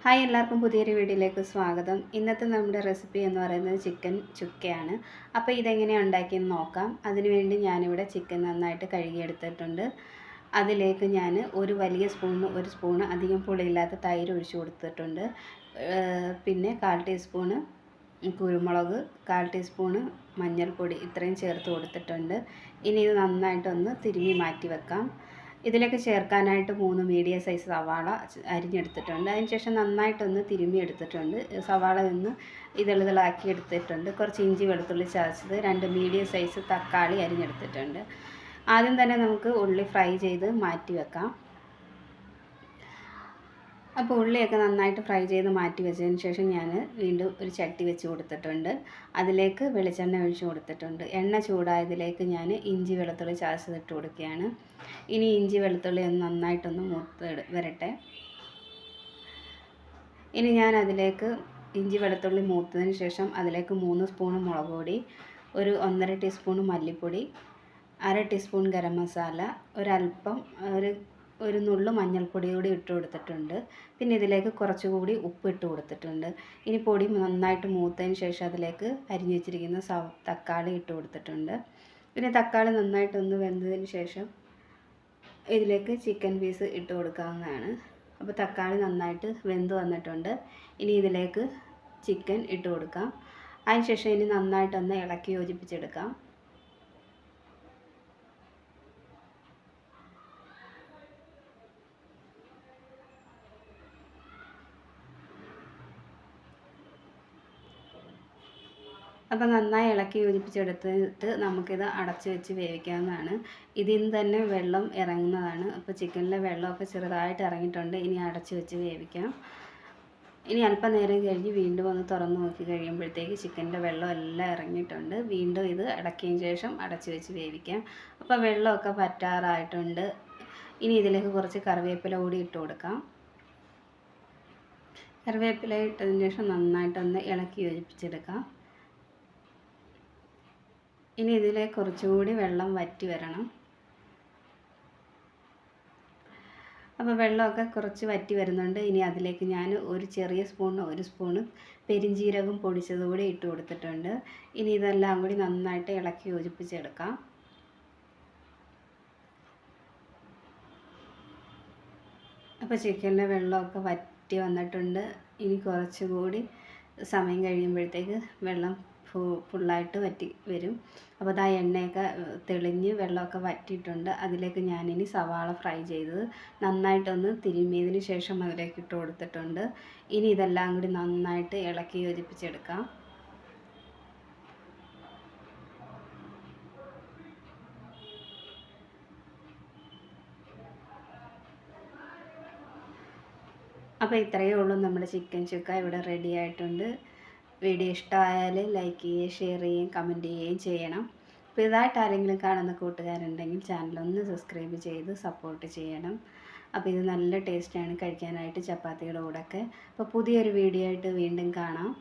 Hi, എല്ലാവർക്കും പുതിയൊരു വീഡിയോയിലേക്ക് സ്വാഗതം. ഇന്നത്തെ നമ്മുടെ റെസിപ്പി എന്ന് പറയുന്നത് ചിക്കൻ ചുക്കയാണ്. അപ്പോൾ ഇതെങ്ങനെയാണ് ഉണ്ടാക്കിയെന്ന് നോക്കാം. അതിനുവേണ്ടി ഞാനിവിടെ ചിക്കൻ നന്നായിട്ട് കഴുകിയെടുത്തിട്ടുണ്ട്. അതിലേക്ക് ഞാൻ ഒരു വലിയ ഒരു സ്പൂണ് അധികം പുളിയില്ലാത്ത തൈര് ഒഴിച്ചു കൊടുത്തിട്ടുണ്ട്. പിന്നെ 1/4 ടീസ്പൂണ് കുരുമുളക്, 1/4 ടീസ്പൂണ് മഞ്ഞൾപ്പൊടി ഇത്രയും ചേർത്ത് കൊടുത്തിട്ടുണ്ട്. ഇനി ഇത് നന്നായിട്ടൊന്ന് തിരുമ്മി മാറ്റി വെക്കാം. ഇതിലേക്ക് ചേർക്കാനായിട്ട് 3 മീഡിയം സൈസ് സവാള അരിഞ്ഞെടുത്തിട്ടുണ്ട്. അതിനുശേഷം നന്നായിട്ടൊന്ന് തിരുമ്മി എടുത്തിട്ടുണ്ട്. സവാള ഒന്ന് ഇതളുകളാക്കി എടുത്തിട്ടുണ്ട്. കുറച്ച് ഇഞ്ചി വെളുത്തുള്ളി ചതച്ചത്, 2 മീഡിയം സൈസ് തക്കാളി അരിഞ്ഞെടുത്തിട്ടുണ്ട്. ആദ്യം തന്നെ നമുക്ക് ഉള്ളി ഫ്രൈ ചെയ്ത് മാറ്റി വെക്കാം. അപ്പോൾ ഉള്ളിയൊക്കെ നന്നായിട്ട് ഫ്രൈ ചെയ്ത് മാറ്റി വെച്ചതിന് ശേഷം ഞാൻ വീണ്ടും ഒരു ചട്ടി വെച്ച് കൊടുത്തിട്ടുണ്ട്. അതിലേക്ക് വെളിച്ചെണ്ണ ഒഴിച്ച് കൊടുത്തിട്ടുണ്ട്. എണ്ണ ചൂടായതിലേക്ക് ഞാൻ ഇഞ്ചി വെളുത്തുള്ളി ചതച്ചതിട്ട് കൊടുക്കുകയാണ്. ഇനി ഇഞ്ചി വെളുത്തുള്ളി ഒന്ന് നന്നായിട്ടൊന്ന് മൂത്ത് വരട്ടെ. ഇനി ഞാൻ അതിലേക്ക് ഇഞ്ചി വെളുത്തുള്ളി മൂത്തതിന് ശേഷം അതിലേക്ക് 3 സ്പൂൺ മുളക് പൊടി, ഒരു 1.5 ടീസ്പൂൺ മല്ലിപ്പൊടി, 1/2 ടീസ്പൂൺ ഗരം മസാല, ഒരല്പം ഒരു നുള്ളു മഞ്ഞൾപ്പൊടി കൂടി ഇട്ട് കൊടുത്തിട്ടുണ്ട്. പിന്നെ ഇതിലേക്ക് കുറച്ചുകൂടി ഉപ്പ് ഇട്ട് കൊടുത്തിട്ടുണ്ട്. ഇനി പൊടി നന്നായിട്ട് മൂത്തതിന് ശേഷം അതിലേക്ക് അരിഞ്ഞു വെച്ചിരിക്കുന്ന തക്കാളി ഇട്ട് കൊടുത്തിട്ടുണ്ട്. പിന്നെ തക്കാളി നന്നായിട്ടൊന്ന് വെന്തതിന് ശേഷം ഇതിലേക്ക് ചിക്കൻ പീസ് ഇട്ട് കൊടുക്കാവുന്നതാണ്. അപ്പോൾ തക്കാളി നന്നായിട്ട് വെന്ത് വന്നിട്ടുണ്ട്. ഇനി ഇതിലേക്ക് ചിക്കൻ ഇട്ട് കൊടുക്കാം. അതിനുശേഷം ഇനി നന്നായിട്ടൊന്ന് ഇളക്കി യോജിപ്പിച്ചെടുക്കാം. അപ്പോൾ നന്നായി ഇളക്കി യോജിപ്പിച്ചെടുത്തിട്ട് നമുക്കിത് അടച്ച് വെച്ച് വേവിക്കാവുന്നതാണ്. ഇതിൽ നിന്ന് തന്നെ വെള്ളം ഇറങ്ങുന്നതാണ്. അപ്പോൾ ചിക്കനിലെ വെള്ളമൊക്കെ ചെറുതായിട്ട് ഇറങ്ങിയിട്ടുണ്ട്. ഇനി അടച്ച് വെച്ച് വേവിക്കാം. ഇനി അല്പനേരം കഴിഞ്ഞ് വീണ്ടും ഒന്ന് തുറന്ന് നോക്കി കഴിയുമ്പോഴത്തേക്ക് ചിക്കൻ്റെ വെള്ളം എല്ലാം ഇറങ്ങിയിട്ടുണ്ട്. വീണ്ടും ഇത് അടക്കിയതിന് ശേഷം അടച്ച് വെച്ച് വേവിക്കാം. അപ്പോൾ വെള്ളമൊക്കെ പറ്റാറായിട്ടുണ്ട്. ഇനി ഇതിലേക്ക് കുറച്ച് കറിവേപ്പില കൂടി ഇട്ട് കൊടുക്കാം. കറിവേപ്പില ഇട്ടതിന് ശേഷം നന്നായിട്ടൊന്ന് ഇളക്കി യോജിപ്പിച്ചെടുക്കാം. ഇനി ഇതിലേക്ക് കുറച്ചുകൂടി വെള്ളം വറ്റി വരണം. അപ്പോൾ വെള്ളമൊക്കെ കുറച്ച് വറ്റി വരുന്നുണ്ട്. ഇനി അതിലേക്ക് ഞാൻ ഒരു സ്പൂണ് പെരിഞ്ജീരകം പൊടിച്ചത് കൂടി ഇട്ട് കൊടുത്തിട്ടുണ്ട്. ഇനി ഇതെല്ലാം കൂടി നന്നായിട്ട് ഇളക്കി യോജിപ്പിച്ചെടുക്കാം. അപ്പോൾ ചിക്കൻ്റെ വെള്ളമൊക്കെ വറ്റി വന്നിട്ടുണ്ട്. ഇനി കുറച്ചുകൂടി സമയം കഴിയുമ്പോഴത്തേക്ക് വെള്ളം ഫുള്ളായിട്ട് വറ്റി വരും. അപ്പോൾ അതാ എണ്ണയൊക്കെ തെളിഞ്ഞ് വെള്ളമൊക്കെ വറ്റിയിട്ടുണ്ട്. അതിലേക്ക് ഞാനിനി സവാള ഫ്രൈ ചെയ്തത് നന്നായിട്ടൊന്ന് തിരുമ്മിയതിന് ശേഷം അതിലേക്ക് ഇട്ട് കൊടുത്തിട്ടുണ്ട്. ഇനി ഇതെല്ലാം കൂടി നന്നായിട്ട് ഇളക്കി യോജിപ്പിച്ചെടുക്കാം. അപ്പോൾ ഇത്രയേ ഉള്ളൂ, നമ്മുടെ ചിക്കൻ ചുക്ക ഇവിടെ റെഡി ആയിട്ടുണ്ട്. വീഡിയോ ഇഷ്ടമായാൽ ലൈക്ക് ചെയ്യുകയും ഷെയർ ചെയ്യുകയും കമൻറ്റ് ചെയ്യുകയും ചെയ്യണം. പുതുതായിട്ട് ആരെങ്കിലും കാണുന്ന കൂട്ടുകാരുണ്ടെങ്കിൽ ചാനലൊന്ന് സബ്സ്ക്രൈബ് ചെയ്ത് സപ്പോർട്ട് ചെയ്യണം. അപ്പോൾ ഇത് നല്ല ടേസ്റ്റാണ് കഴിക്കാനായിട്ട് ചപ്പാത്തിയുടെ കൂടെയൊക്കെ. അപ്പോൾ പുതിയൊരു വീഡിയോ ആയിട്ട് വീണ്ടും കാണാം.